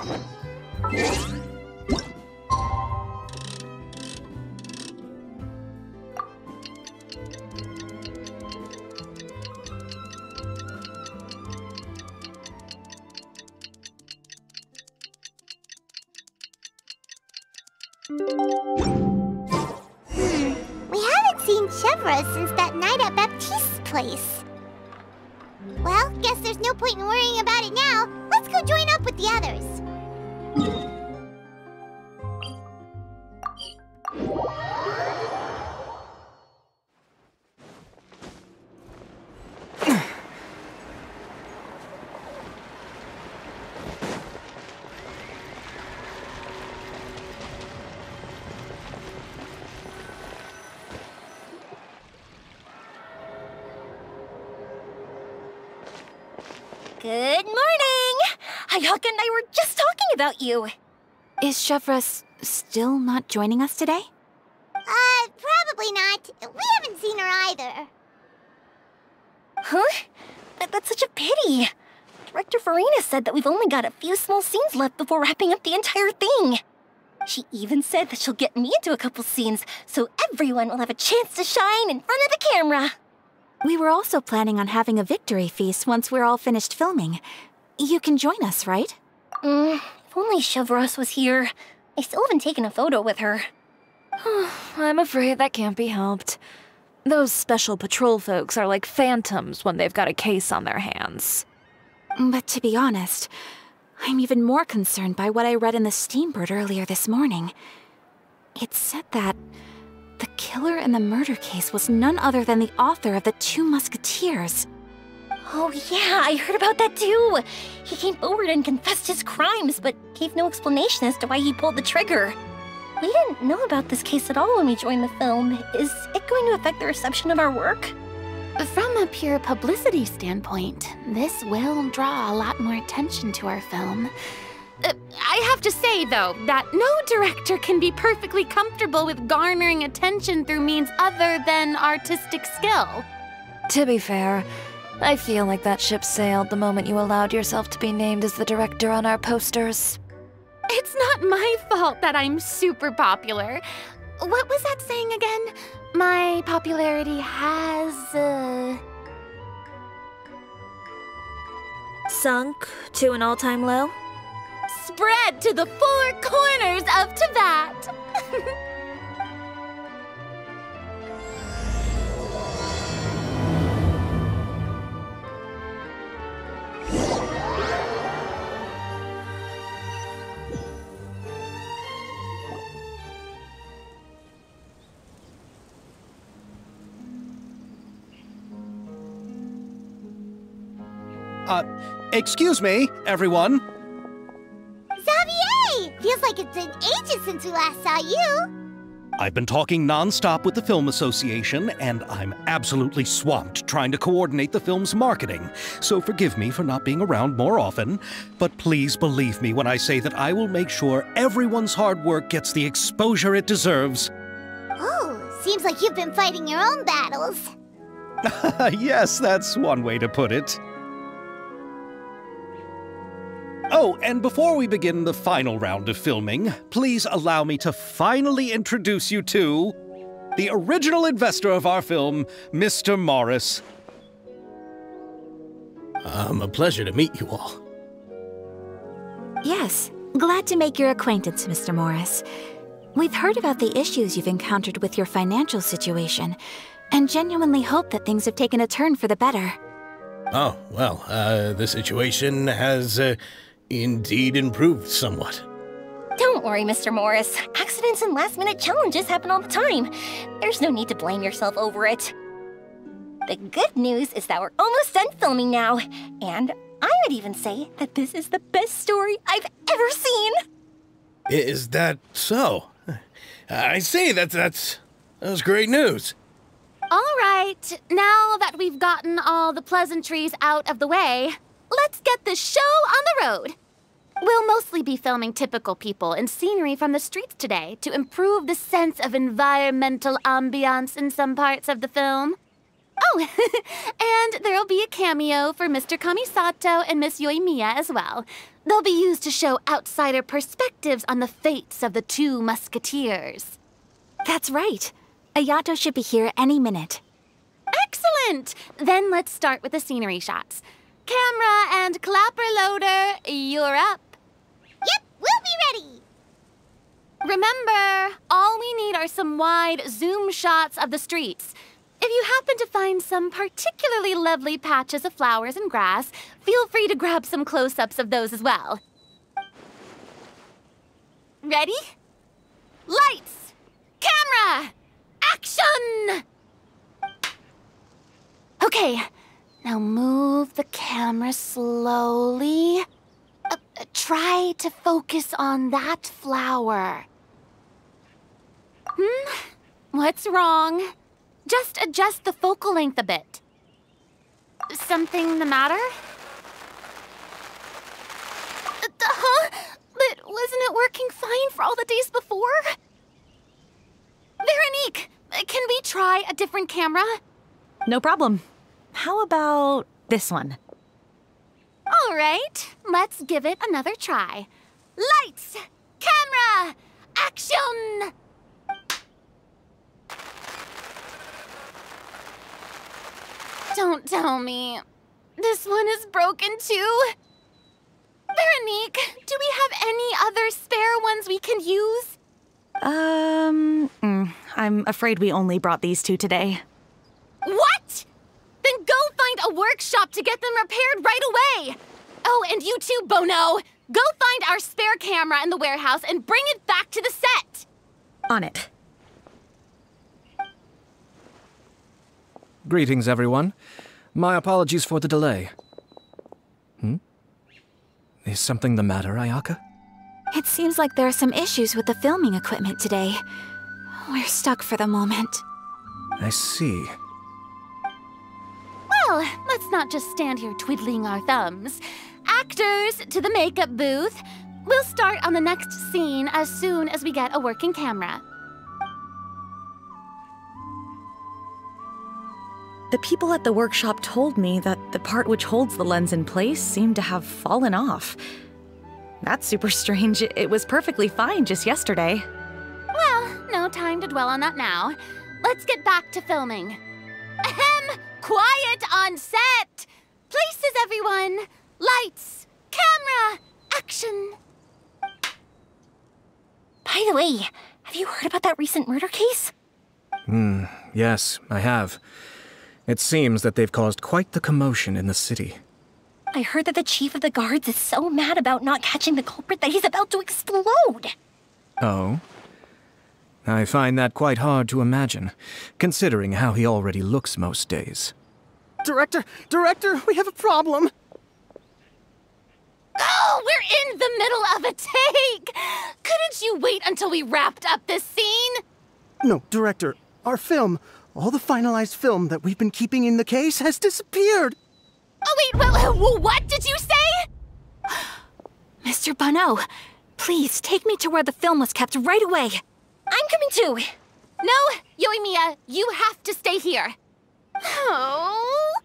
We haven't seen Chevra since that night at Baptiste's place. Well, guess there's no point in worrying about it now. Let's go join up with the others. Good morning! Hayaka and I were just talking about you. Is Chevra still not joining us today? Probably not. We haven't seen her either. Huh? That's such a pity. Director Farina said that we've only got a few small scenes left before wrapping up the entire thing. She even said that she'll get me into a couple scenes, so everyone will have a chance to shine in front of the camera. We were also planning on having a victory feast once we're all finished filming. You can join us, right? If only Chevros was here. I still haven't taken a photo with her. I'm afraid that can't be helped. Those special patrol folks are like phantoms when they've got a case on their hands. But to be honest, I'm even more concerned by what I read in the Steambird earlier this morning. It said that the killer in the murder case was none other than the author of the Two Musketeers. Oh yeah, I heard about that too. He came forward and confessed his crimes, but gave no explanation as to why he pulled the trigger. We didn't know about this case at all when we joined the film. Is it going to affect the reception of our work? From a pure publicity standpoint, this will draw a lot more attention to our film. I have to say, though, that no director can be perfectly comfortable with garnering attention through means other than artistic skill. To be fair, I feel like that ship sailed the moment you allowed yourself to be named as the director on our posters. It's not my fault that I'm super popular. What was that saying again? My popularity has, Sunk to an all-time low? spread to the four corners of Tibet. Excuse me, everyone. Xavier! Feels like it's been ages since we last saw you. I've been talking non-stop with the Film Association, and I'm absolutely swamped trying to coordinate the film's marketing. So forgive me for not being around more often, but please believe me when I say that I will make sure everyone's hard work gets the exposure it deserves. Oh, seems like you've been fighting your own battles. Yes, that's one way to put it. Oh, and before we begin the final round of filming, please allow me to finally introduce you to the original investor of our film, Mr. Morris. A pleasure to meet you all. Yes, glad to make your acquaintance, Mr. Morris. We've heard about the issues you've encountered with your financial situation, and genuinely hope that things have taken a turn for the better. Oh, well, the situation has, indeed improved somewhat. Don't worry, Mr. Morris. Accidents and last-minute challenges happen all the time. There's no need to blame yourself over it. The good news is that we're almost done filming now, and I would even say that this is the best story I've ever seen. Is that so? I see, that's great news. All right, now that we've gotten all the pleasantries out of the way, let's get this show on the road. We'll mostly be filming typical people and scenery from the streets today to improve the sense of environmental ambiance in some parts of the film. Oh, And there'll be a cameo for Mr. Kamisato and Miss Yoimiya as well. They'll be used to show outsider perspectives on the fates of the two musketeers. That's right. Ayato should be here any minute. Excellent! Then let's start with the scenery shots. Camera and clapper loader, you're up. Yep, we'll be ready. Remember, all we need are some wide zoom shots of the streets. If you happen to find some particularly lovely patches of flowers and grass, feel free to grab some close-ups of those as well. Ready? Lights! Camera! Action! Okay, now move the camera slowly. Try to focus on that flower. What's wrong? Just adjust the focal length a bit. Something the matter? Huh? But wasn't it working fine for all the days before? Veronique, can we try a different camera? No problem. How about this one? All right, let's give it another try. Lights! Camera! Action! Don't tell me. This one is broken too. Veronique, do we have any other spare ones we can use? I'm afraid we only brought these two today. What? Then go find a workshop to get them repaired right away. Oh, and you too, Bono. Go find our spare camera in the warehouse and bring it back to the set. On it. Greetings, everyone. My apologies for the delay. Is something the matter, Ayaka? It seems like there are some issues with the filming equipment today. We're stuck for the moment. I see. Well, let's not just stand here twiddling our thumbs. Actors, to the makeup booth. We'll start on the next scene as soon as we get a working camera. The people at the workshop told me that the part which holds the lens in place seemed to have fallen off. That's super strange. It was perfectly fine just yesterday. Well, no time to dwell on that now. Let's get back to filming. Ahem! Quiet on set! Places, everyone! Lights! Camera! Action! By the way, have you heard about that recent murder case? Yes, I have. It seems that they've caused quite the commotion in the city. I heard that the chief of the guards is so mad about not catching the culprit that he's about to explode. Oh? I find that quite hard to imagine, considering how he already looks most days. Director, we have a problem. Oh, we're in the middle of a take! Couldn't you wait until we wrapped up this scene? No, Director, our film, all the finalized film that we've been keeping in the case has disappeared. Oh, wait, what did you say? Mr. Bono, please take me to where the film was kept right away. I'm coming too. No, Yoimiya, you have to stay here. Oh.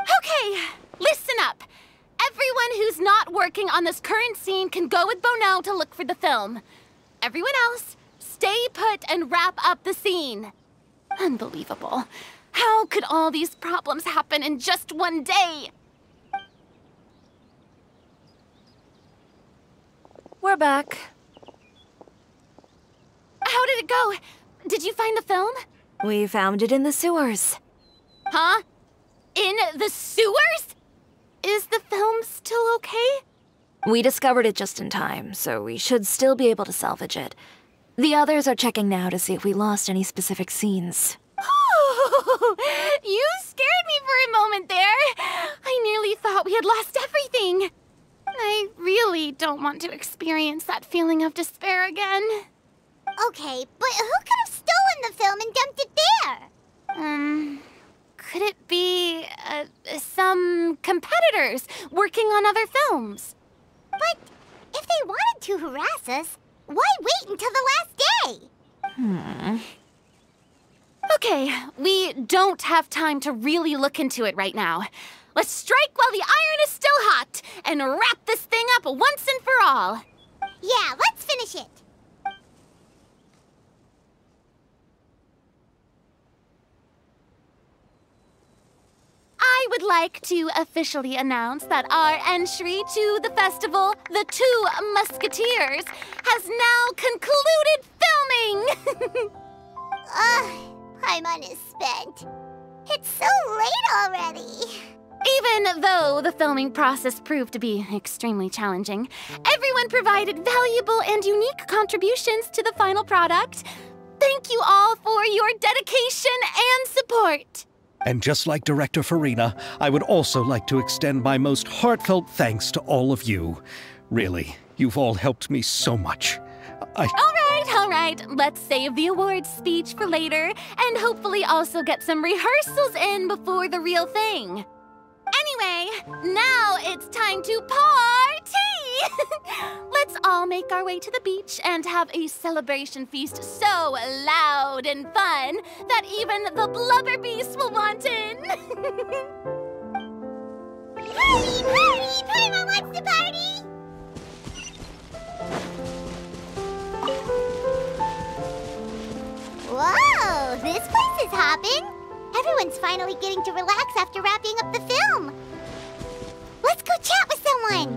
Okay, listen up. Everyone who's not working on this current scene can go with Bono to look for the film. Everyone else, stay put and wrap up the scene. Unbelievable. How could all these problems happen in just one day? We're back. How did it go? Did you find the film? We found it in the sewers. Huh? In the sewers? Is the film still okay? We discovered it just in time, so we should still be able to salvage it. The others are checking now to see if we lost any specific scenes. Oh, you scared me for a moment there. I nearly thought we had lost everything. I really don't want to experience that feeling of despair again. Okay, but who could have stolen the film and dumped it there? Could it be, some competitors working on other films? But if they wanted to harass us, why wait until the last day? Okay, we don't have time to really look into it right now. Let's strike while the iron is still hot and wrap this thing up once and for all. Yeah, let's finish it. I would like to officially announce that our entry to the festival, The Two Musketeers, has now concluded filming! Paimon is spent. It's so late already. Even though the filming process proved to be extremely challenging, everyone provided valuable and unique contributions to the final product. Thank you all for your dedication and support. And just like Director Farina, I would also like to extend my most heartfelt thanks to all of you. Really, you've all helped me so much. All right. Let's save the awards speech for later, and hopefully also get some rehearsals in before the real thing. Anyway, now it's time to party! Let's all make our way to the beach and have a celebration feast so loud and fun that even the blubber beast will want in. Party, party! Paimon wants to party! Whoa, this place is hopping. Everyone's finally getting to relax after wrapping up the film. Let's go chat with someone.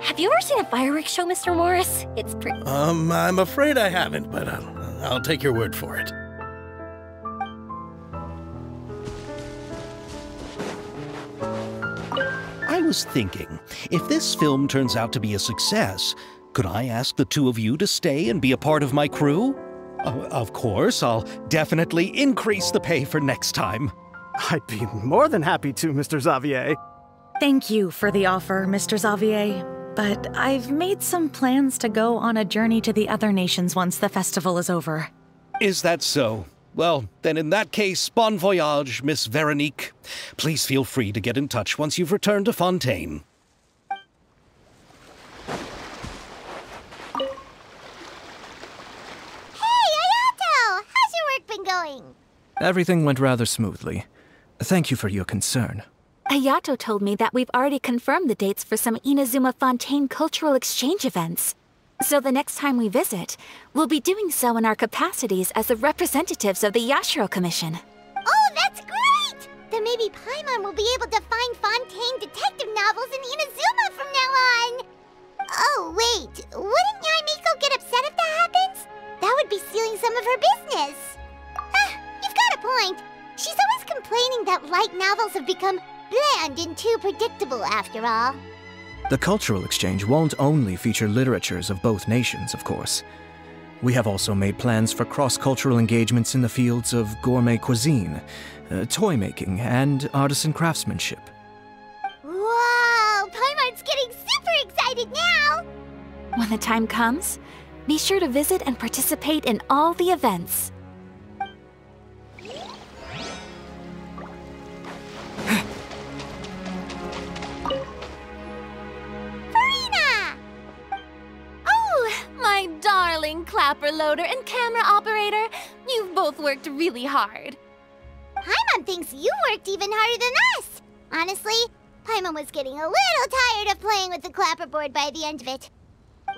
Have you ever seen a fireworks show, Mr. Morris? It's pretty... I'm afraid I haven't, but I'll take your word for it. I was thinking, if this film turns out to be a success, could I ask the two of you to stay and be a part of my crew? Of course, I'll definitely increase the pay for next time. I'd be more than happy to, Mr. Xavier. Thank you for the offer, Mr. Xavier, but I've made some plans to go on a journey to the other nations once the festival is over. Is that so? Well, then in that case, bon voyage, Miss Veronique. Please feel free to get in touch once you've returned to Fontaine. Going? Everything went rather smoothly. Thank you for your concern. Ayato told me that we've already confirmed the dates for some Inazuma Fontaine cultural exchange events. So the next time we visit, we'll be doing so in our capacities as the representatives of the Yashiro Commission. Oh, that's great! Then maybe Paimon will be able to find Fontaine detective novels in Inazuma from now on. Oh, wait. Wouldn't Yae Miko get upset if that happens? That would be stealing some of her business. You've got a point. She's always complaining that light novels have become bland and too predictable after all. The cultural exchange won't only feature literatures of both nations, of course. We have also made plans for cross-cultural engagements in the fields of gourmet cuisine, toy making, and artisan craftsmanship. Whoa! Paimon's getting super excited now! When the time comes, be sure to visit and participate in all the events. My darling clapper loader and camera operator, you've both worked really hard. Paimon thinks you worked even harder than us. Honestly, Paimon was getting a little tired of playing with the clapperboard by the end of it.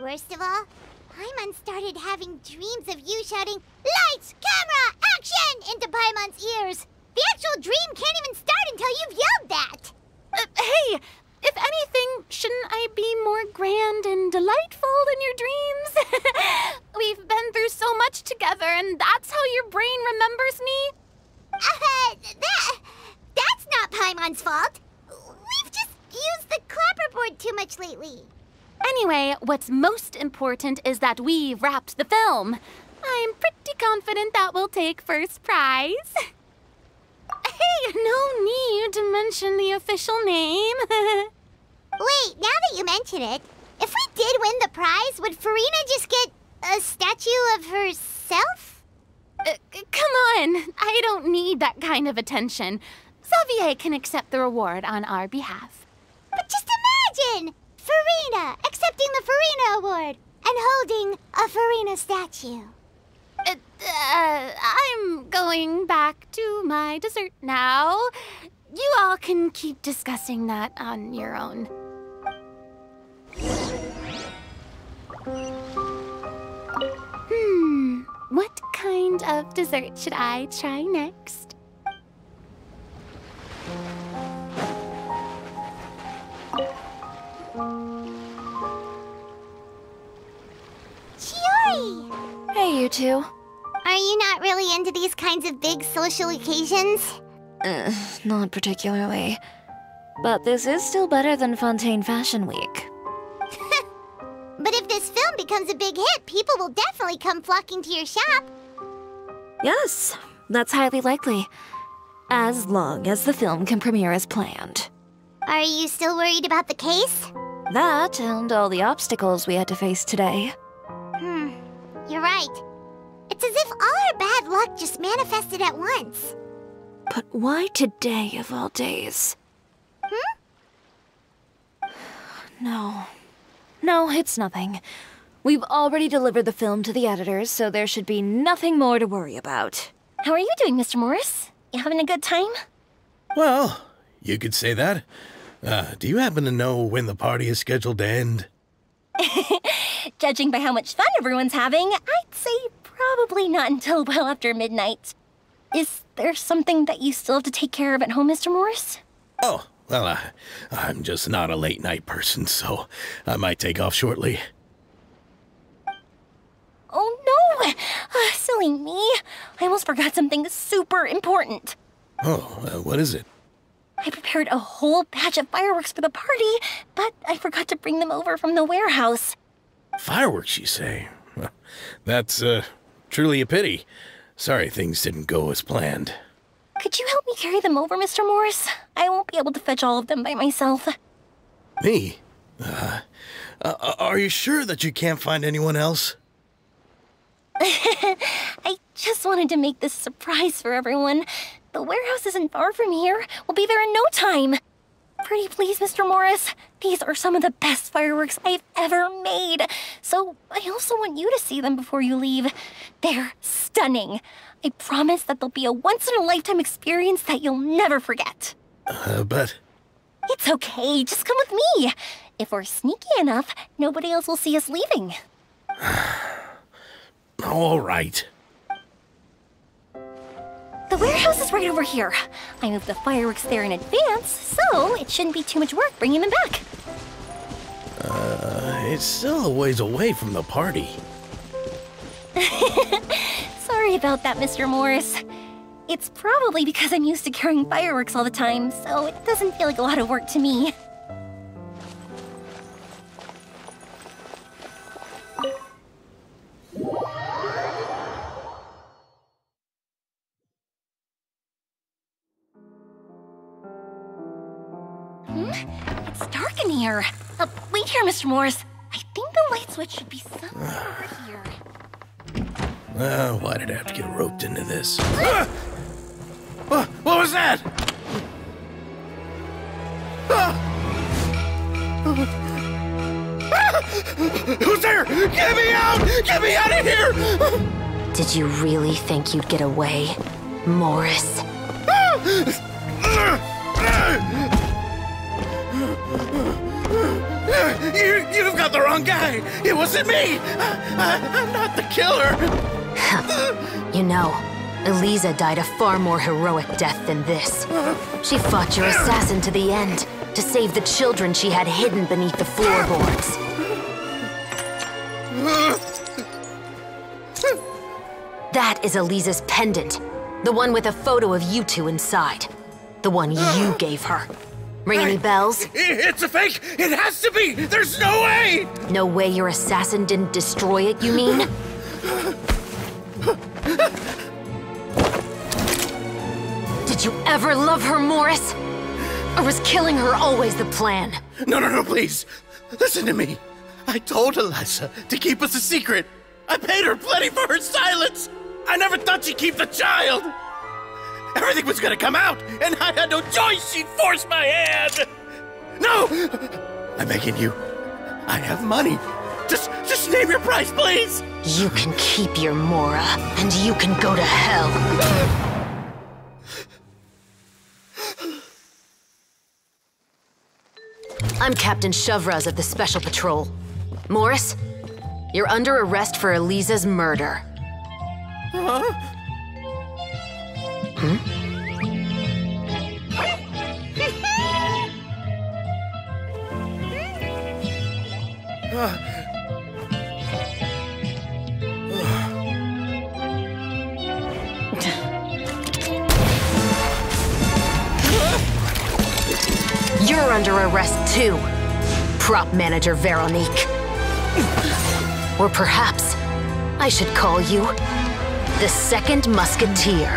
Worst of all, Paimon started having dreams of you shouting, "Lights, camera, action!" into Paimon's ears. The actual dream can't even start until you've yelled that. Hey! If anything, shouldn't I be more grand and delightful in your dreams? We've been through so much together, and that's how your brain remembers me? That's not Paimon's fault. We've just used the clapperboard too much lately. Anyway, what's most important is that we've wrapped the film. I'm pretty confident that we'll take first prize. Hey, no need to mention the official name. Wait, now that you mention it, if we did win the prize, would Farina just get a statue of herself? Come on, I don't need that kind of attention. Xavier can accept the reward on our behalf. But just imagine! Farina accepting the Farina Award and holding a Farina statue. I'm going back to my dessert now. You all can keep discussing that on your own. What kind of dessert should I try next? Chiori! Hey, you two. Are you not really into these kinds of big social occasions? Not particularly. But this is still better than Fontaine Fashion Week. But if this film becomes a big hit, people will definitely come flocking to your shop. Yes, that's highly likely. As long as the film can premiere as planned. Are you still worried about the case? That and all the obstacles we had to face today. You're right. It's as if all our bad luck just manifested at once. But why today of all days? No, it's nothing. We've already delivered the film to the editors, so there should be nothing more to worry about. How are you doing, Mr. Morris? You having a good time? Well, you could say that. Do you happen to know when the party is scheduled to end? Judging by how much fun everyone's having, I'd say probably not until well after midnight. Is there something that you still have to take care of at home, Mr. Morris? Oh, well, I'm just not a late-night person, so I might take off shortly. Oh, no! Silly me. I almost forgot something super important. Oh, what is it? I prepared a whole batch of fireworks for the party, but I forgot to bring them over from the warehouse. Fireworks, you say? Well, that's, truly a pity. Sorry things didn't go as planned. Could you help me carry them over, Mr. Morris? I won't be able to fetch all of them by myself. Me? Are you sure that you can't find anyone else? I just wanted to make this a surprise for everyone. The warehouse isn't far from here. We'll be there in no time. Pretty please, Mr. Morris. These are some of the best fireworks I've ever made. So I also want you to see them before you leave. They're stunning. I promise that they'll be a once-in-a-lifetime experience that you'll never forget. But... It's okay. Just come with me. If we're sneaky enough, nobody else will see us leaving. All right. The warehouse is right over here. I moved the fireworks there in advance, so it shouldn't be too much work bringing them back. It's still a ways away from the party. Sorry about that, Mr. Morris. It's probably because I'm used to carrying fireworks all the time, so it doesn't feel like a lot of work to me. It's dark in here. Wait here, Mr. Morris. I think the light switch should be somewhere over here. Why did I have to get roped into this? What was that? Who's there? Get me out! Get me out of here! Did you really think you'd get away, Morris? You've got the wrong guy! It wasn't me! I'm not the killer! You know, Eliza died a far more heroic death than this. She fought your assassin to the end, to save the children she had hidden beneath the floorboards. That is Eliza's pendant. The one with a photo of you two inside. The one you gave her. Ring any bells? It's a fake! It has to be! There's no way! No way your assassin didn't destroy it, you mean? Did you ever love her, Morris? Or was killing her always the plan? No, please. Listen to me. I told Eliza to keep us a secret. I paid her plenty for her silence. I never thought she'd keep the child. Everything was gonna come out, and I had no choice. She'd force my hand. No! I'm begging you. I have money. Just name your price, please! You can keep your Mora, and you can go to hell. I'm Captain Shovraz of the Special Patrol. Morris, you're under arrest for Eliza's murder. Huh? You're under arrest too, Prop Manager Veronique. Or perhaps I should call you the Second Musketeer.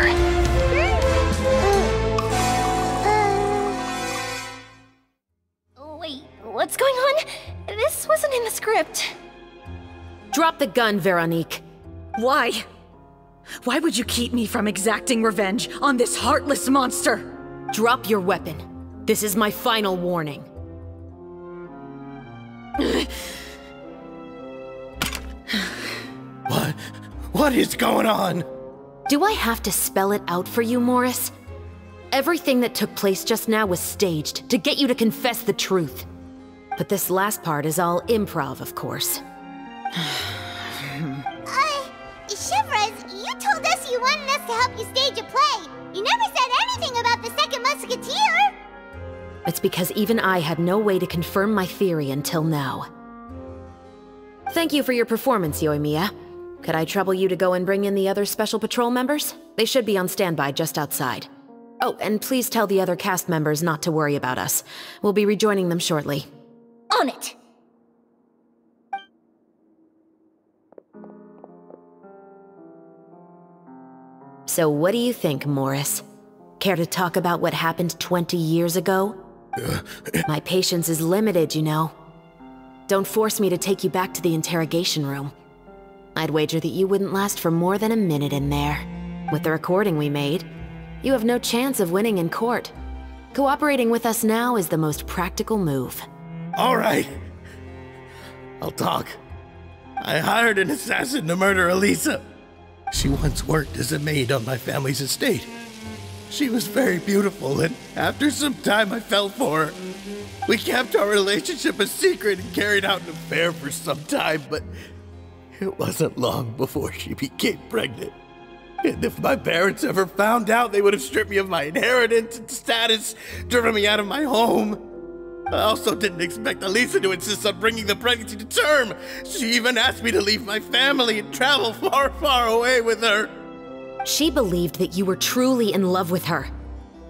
Wait, what's going on? This wasn't in the script. Drop the gun, Veronique. Why? Why would you keep me from exacting revenge on this heartless monster? Drop your weapon. This is my final warning. What is going on? Do I have to spell it out for you, Morris? Everything that took place just now was staged to get you to confess the truth. But this last part is all improv, of course. Shovraz, you told us you wanted us to help you stage a play. You never said anything about the Second Musketeer. It's because even I had no way to confirm my theory until now. Thank you for your performance, Yoimiya. Could I trouble you to go and bring in the other Special Patrol members? They should be on standby just outside. Oh, and please tell the other cast members not to worry about us. We'll be rejoining them shortly. On it! So what do you think, Morris? Care to talk about what happened 20 years ago? My patience is limited, you know. Don't force me to take you back to the interrogation room. I'd wager that you wouldn't last for more than a minute in there. With the recording we made, you have no chance of winning in court. Cooperating with us now is the most practical move. All right. I'll talk. I hired an assassin to murder Eliza. She once worked as a maid on my family's estate. She was very beautiful, and after some time I fell for her. We kept our relationship a secret and carried out an affair for some time, but it wasn't long before she became pregnant. And if my parents ever found out, they would have stripped me of my inheritance and status, driven me out of my home. I also didn't expect Eliza to insist on bringing the pregnancy to term. She even asked me to leave my family and travel far, far away with her. She believed that you were truly in love with her.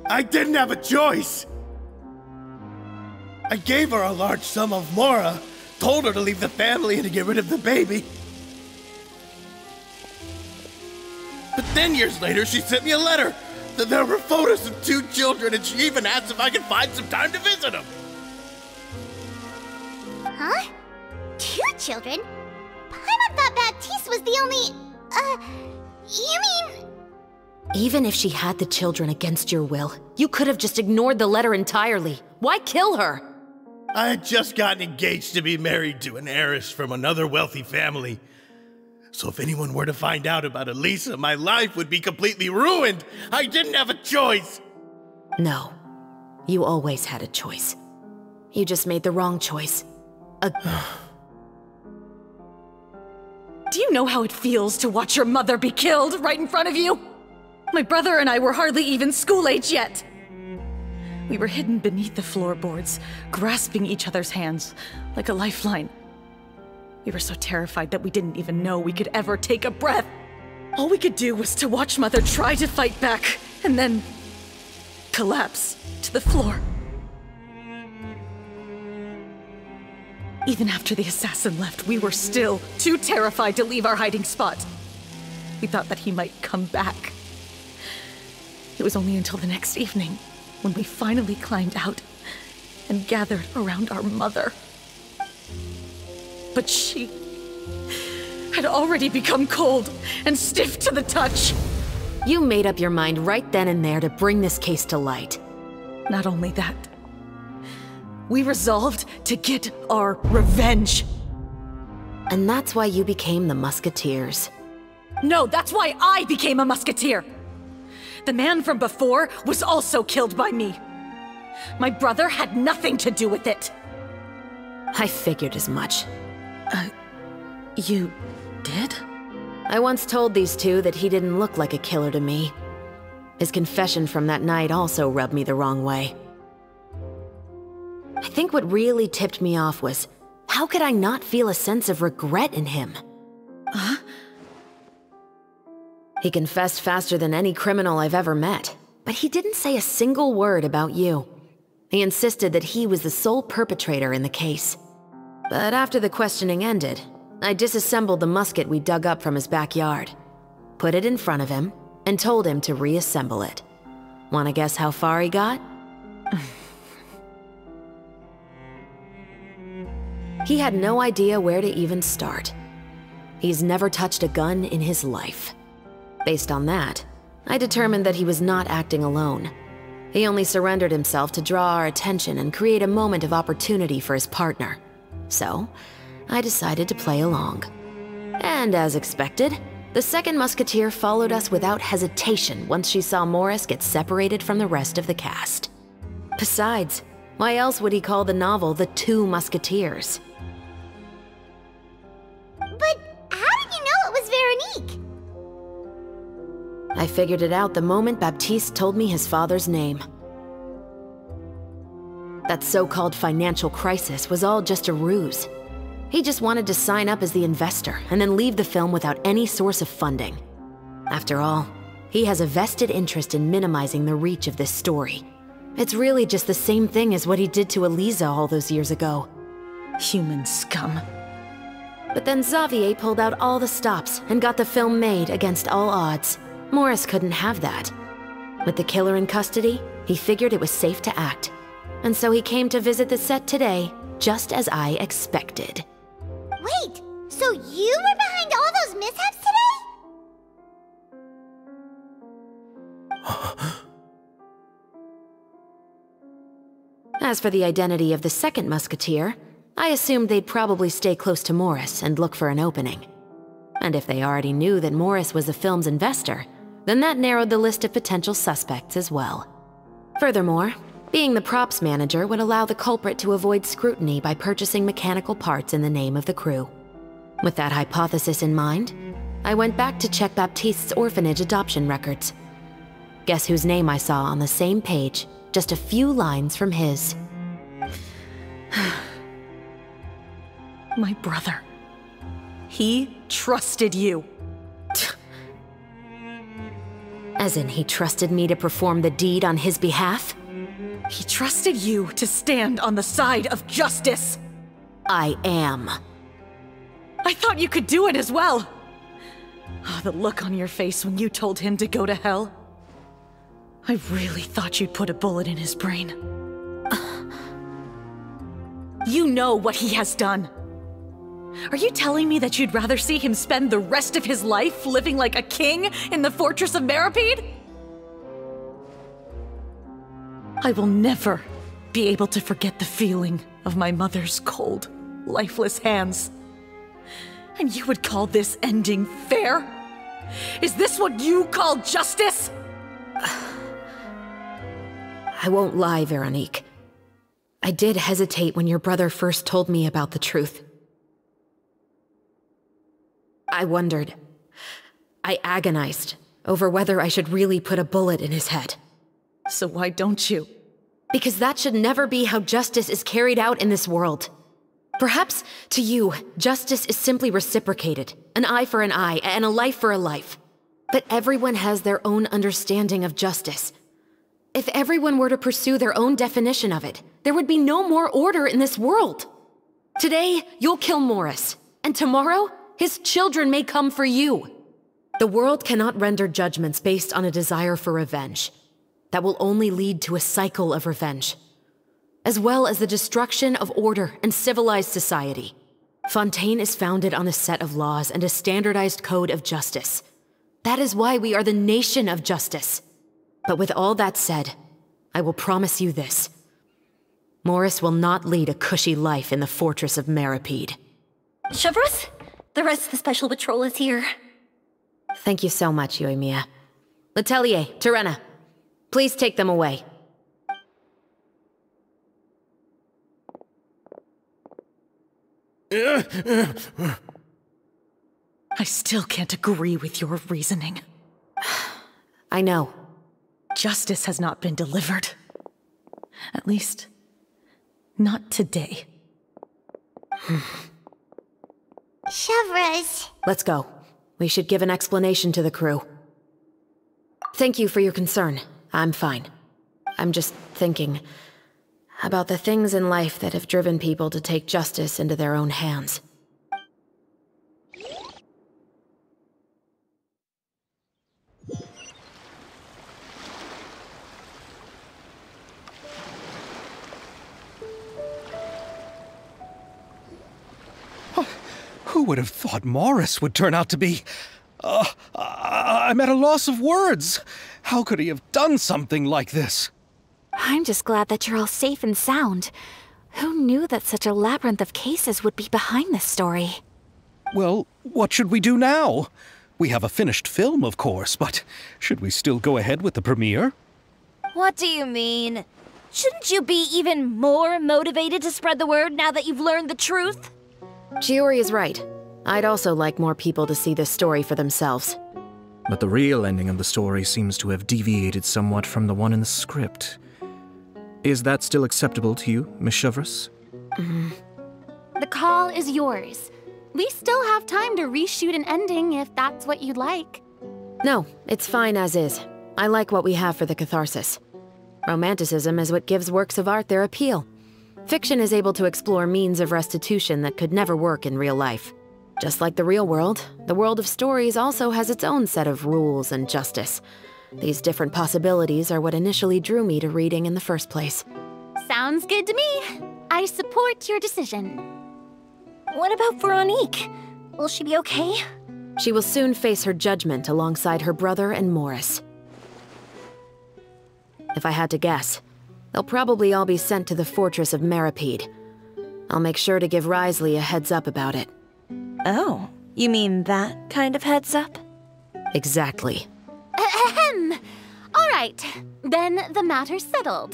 I didn't have a choice. I gave her a large sum of Mora, told her to leave the family and to get rid of the baby. But then years later, she sent me a letter. There were photos of 2 children, and she even asked if I could find some time to visit them. Huh? 2 children? Paimon thought Baptiste was the only... you mean... Even if she had the children against your will, you could have just ignored the letter entirely. Why kill her? I had just gotten engaged to be married to an heiress from another wealthy family. So if anyone were to find out about Eliza, my life would be completely ruined. I didn't have a choice. No. You always had a choice. You just made the wrong choice. Do you know how it feels to watch your mother be killed right in front of you? My brother and I were hardly even school age yet. We were hidden beneath the floorboards, grasping each other's hands like a lifeline. We were so terrified that we didn't even know we could ever take a breath. All we could do was to watch Mother try to fight back, and then collapse to the floor. Even after the assassin left, we were still too terrified to leave our hiding spot. We thought that he might come back. It was only until the next evening when we finally climbed out and gathered around our mother. But she had already become cold and stiff to the touch. You made up your mind right then and there to bring this case to light. Not only that, we resolved to get our revenge. And that's why you became the Musketeers. No, that's why I became a musketeer! The man from before was also killed by me. My brother had nothing to do with it. I figured as much. You did? I once told these two that he didn't look like a killer to me. His confession from that night also rubbed me the wrong way. I think what really tipped me off was, how could I not feel a sense of regret in him? Huh? He confessed faster than any criminal I've ever met, but he didn't say a single word about you. He insisted that he was the sole perpetrator in the case. But after the questioning ended, I disassembled the musket we dug up from his backyard, put it in front of him, and told him to reassemble it. Wanna guess how far he got? He had no idea where to even start. He's never touched a gun in his life. Based on that, I determined that he was not acting alone. He only surrendered himself to draw our attention and create a moment of opportunity for his partner. So, I decided to play along. And as expected, the second musketeer followed us without hesitation once she saw Morris get separated from the rest of the cast. Besides, why else would he call the novel The Two Musketeers? But how did you know it was Veronique? I figured it out the moment Baptiste told me his father's name. That so-called financial crisis was all just a ruse. He just wanted to sign up as the investor and then leave the film without any source of funding. After all, he has a vested interest in minimizing the reach of this story. It's really just the same thing as what he did to Eliza all those years ago. Human scum. But then Xavier pulled out all the stops and got the film made against all odds. Morris couldn't have that. With the killer in custody, he figured it was safe to act. And so he came to visit the set today, just as I expected. Wait, so you were behind all those mishaps today? As for the identity of the second musketeer, I assumed they'd probably stay close to Morris and look for an opening. And if they already knew that Morris was the film's investor, then that narrowed the list of potential suspects as well. Furthermore, being the props manager would allow the culprit to avoid scrutiny by purchasing mechanical parts in the name of the crew. With that hypothesis in mind, I went back to check Baptiste's orphanage adoption records. Guess whose name I saw on the same page, just a few lines from his. My brother. He trusted you. As in, he trusted me to perform the deed on his behalf? He trusted you to stand on the side of justice. I am. I thought you could do it as well. Oh, the look on your face when you told him to go to hell. I really thought you'd put a bullet in his brain. You know what he has done. Are you telling me that you'd rather see him spend the rest of his life living like a king in the fortress of Meripede? I will never be able to forget the feeling of my mother's cold, lifeless hands. And you would call this ending fair? Is this what you call justice? I won't lie, Veronique. I did hesitate when your brother first told me about the truth. I wondered. I agonized over whether I should really put a bullet in his head. So why don't you? Because that should never be how justice is carried out in this world. Perhaps, to you, justice is simply reciprocated. An eye for an eye, and a life for a life. But everyone has their own understanding of justice. If everyone were to pursue their own definition of it, there would be no more order in this world. Today, you'll kill Morris, and tomorrow, his children may come for you. The world cannot render judgments based on a desire for revenge. That will only lead to a cycle of revenge, as well as the destruction of order and civilized society. Fontaine is founded on a set of laws and a standardized code of justice. That is why we are the nation of justice. But with all that said, I will promise you this. Morris will not lead a cushy life in the fortress of Meripede. Chevrus, The rest of the Special Patrol is here. Thank you so much, Yoimiya. Letelier, Terena, please take them away. I still can't agree with your reasoning. I know. Justice has not been delivered. At least, not today. Chevres. Let's go. We should give an explanation to the crew. Thank you for your concern. I'm fine. I'm just thinking about the things in life that have driven people to take justice into their own hands. Who would have thought Morris would turn out to be... I'm at a loss of words. How could he have done something like this? I'm just glad that you're all safe and sound. Who knew that such a labyrinth of cases would be behind this story? Well, what should we do now? We have a finished film, of course, but should we still go ahead with the premiere? What do you mean? Shouldn't you be even more motivated to spread the word now that you've learned the truth? Chiori is right. I'd also like more people to see this story for themselves. But the real ending of the story seems to have deviated somewhat from the one in the script. Is that still acceptable to you, Miss Chevres? The call is yours. We still have time to reshoot an ending if that's what you'd like. No, it's fine as is. I like what we have for the catharsis. Romanticism is what gives works of art their appeal. Fiction is able to explore means of restitution that could never work in real life. Just like the real world, the world of stories also has its own set of rules and justice. These different possibilities are what initially drew me to reading in the first place. Sounds good to me. I support your decision. What about Veronique? Will she be okay? She will soon face her judgment alongside her brother and Morris. If I had to guess, they'll probably all be sent to the fortress of Meripede. I'll make sure to give Risley a heads up about it. Oh, you mean that kind of heads up? Exactly. Ahem. All right, then the matter's settled.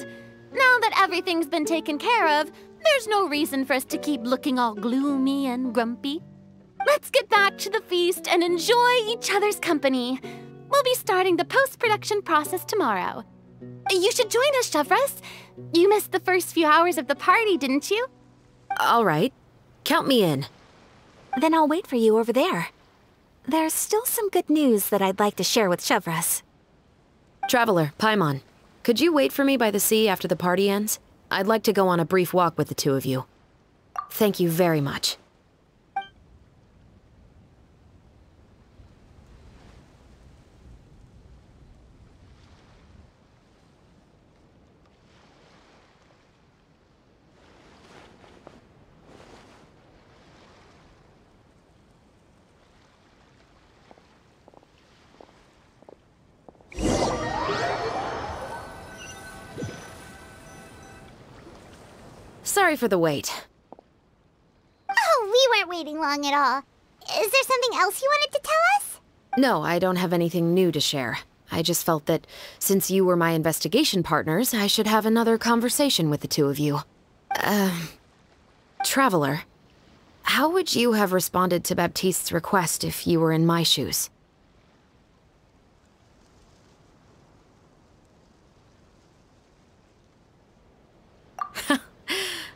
Now that everything's been taken care of, there's no reason for us to keep looking all gloomy and grumpy. Let's get back to the feast and enjoy each other's company. We'll be starting the post-production process tomorrow. You should join us, Chevres. You missed the first few hours of the party, didn't you? All right. Count me in. Then I'll wait for you over there. There's still some good news that I'd like to share with Chevres. Traveler, Paimon, could you wait for me by the sea after the party ends? I'd like to go on a brief walk with the two of you. Thank you very much. Sorry for the wait. Oh, we weren't waiting long at all. Is there something else you wanted to tell us? No, I don't have anything new to share. I just felt that since you were my investigation partners, I should have another conversation with the two of you. Traveler, how would you have responded to Baptiste's request if you were in my shoes?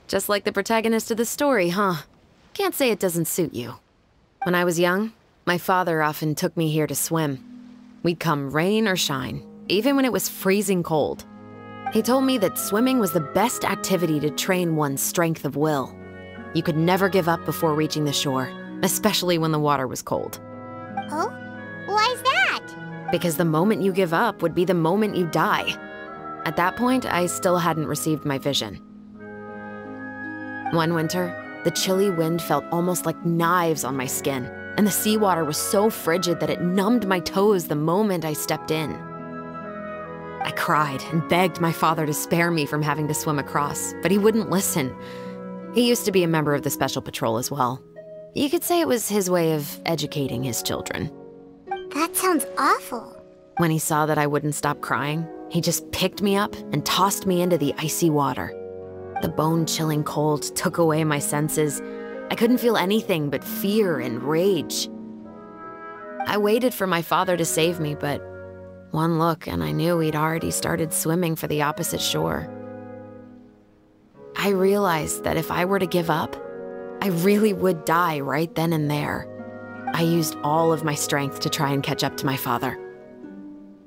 Just like the protagonist of the story, huh? Can't say it doesn't suit you. When I was young, my father often took me here to swim. We'd come rain or shine, even when it was freezing cold. He told me that swimming was the best activity to train one's strength of will. You could never give up before reaching the shore, especially when the water was cold. Oh? Why's that? Because the moment you give up would be the moment you die. At that point, I still hadn't received my vision. One winter, the chilly wind felt almost like knives on my skin, and the seawater was so frigid that it numbed my toes the moment I stepped in. I cried and begged my father to spare me from having to swim across, but he wouldn't listen. He used to be a member of the Special Patrol as well. You could say it was his way of educating his children. That sounds awful. When he saw that I wouldn't stop crying, he just picked me up and tossed me into the icy water. The bone-chilling cold took away my senses. I couldn't feel anything but fear and rage. I waited for my father to save me, but one look and I knew he'd already started swimming for the opposite shore. I realized that if I were to give up, I really would die right then and there. I used all of my strength to try and catch up to my father.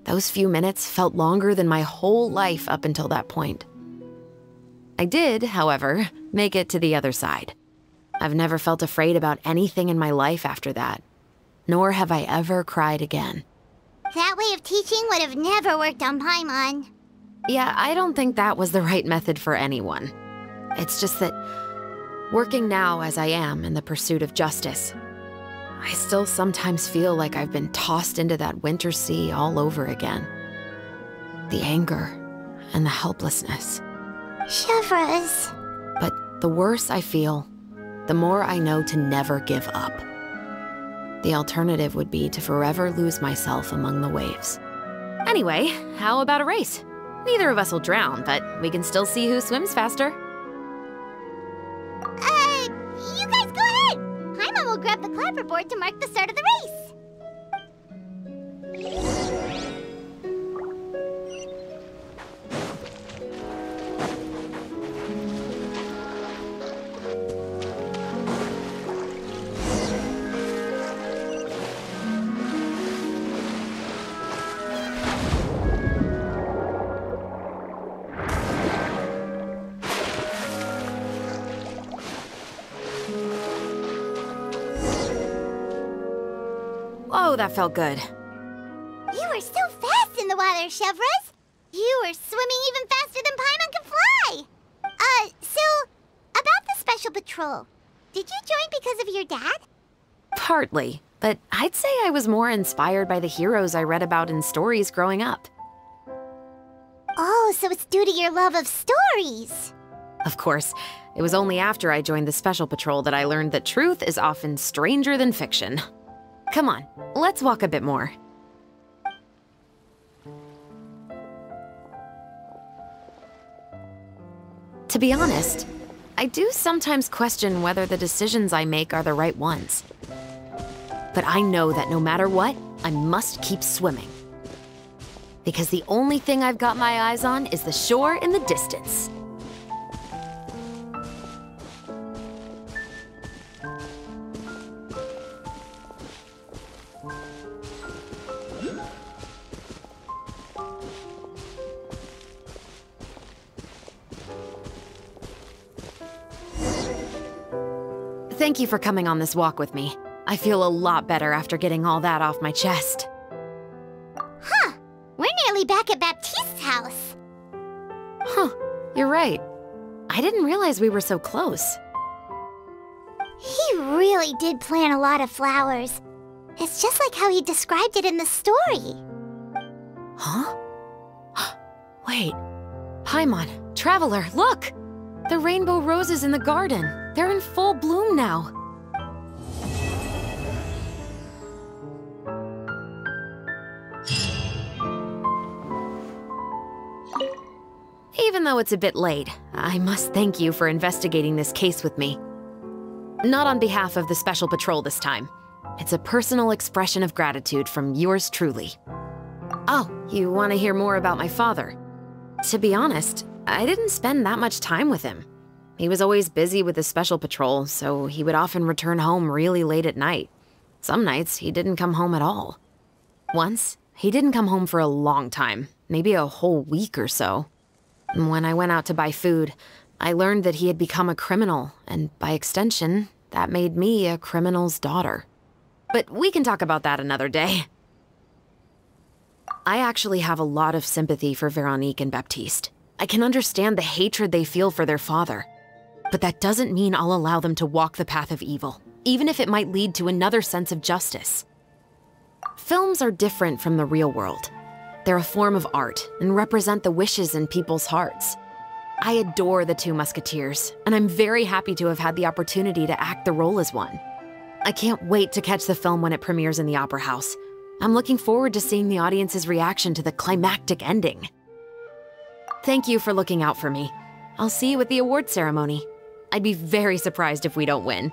Those few minutes felt longer than my whole life up until that point. I did, however, make it to the other side. I've never felt afraid about anything in my life after that, nor have I ever cried again. That way of teaching would have never worked on Paimon. Yeah, I don't think that was the right method for anyone. It's just that, working now as I am in the pursuit of justice, I still sometimes feel like I've been tossed into that winter sea all over again. The anger and the helplessness. Chevreuse. But the worse I feel, the more I know to never give up. The alternative would be to forever lose myself among the waves. Anyway, how about a race? Neither of us will drown, but we can still see who swims faster. You guys go ahead! Paimon will grab the clapperboard to mark the start of the race. Oh, that felt good. You were so fast in the water, Chevreuse. You were swimming even faster than Paimon can fly. So, about the Special Patrol, did you join because of your dad? Partly, but I'd say I was more inspired by the heroes I read about in stories growing up. Oh, so it's due to your love of stories. Of course, it was only after I joined the Special Patrol that I learned that truth is often stranger than fiction. Come on, let's walk a bit more. To be honest, I do sometimes question whether the decisions I make are the right ones. But I know that no matter what, I must keep swimming. Because the only thing I've got my eyes on is the shore in the distance. Thank you for coming on this walk with me. I feel a lot better after getting all that off my chest. Huh. We're nearly back at Baptiste's house. Huh. You're right. I didn't realize we were so close. He really did plant a lot of flowers. It's just like how he described it in the story. Huh? Wait. Paimon, Traveler, look! The rainbow roses in the garden. They're in full bloom now. Even though it's a bit late, I must thank you for investigating this case with me. Not on behalf of the Special Patrol this time. It's a personal expression of gratitude from yours truly. Oh, you want to hear more about my father? To be honest, I didn't spend that much time with him. He was always busy with the Special Patrol, so he would often return home really late at night. Some nights, he didn't come home at all. Once, he didn't come home for a long time, maybe a whole week or so. When I went out to buy food, I learned that he had become a criminal, and by extension, that made me a criminal's daughter. But we can talk about that another day. I actually have a lot of sympathy for Veronique and Baptiste. I can understand the hatred they feel for their father. But that doesn't mean I'll allow them to walk the path of evil, even if it might lead to another sense of justice. Films are different from the real world. They're a form of art and represent the wishes in people's hearts. I adore the Two Musketeers, and I'm very happy to have had the opportunity to act the role as one. I can't wait to catch the film when it premieres in the Opera House. I'm looking forward to seeing the audience's reaction to the climactic ending. Thank you for looking out for me. I'll see you at the award ceremony. I'd be very surprised if we don't win.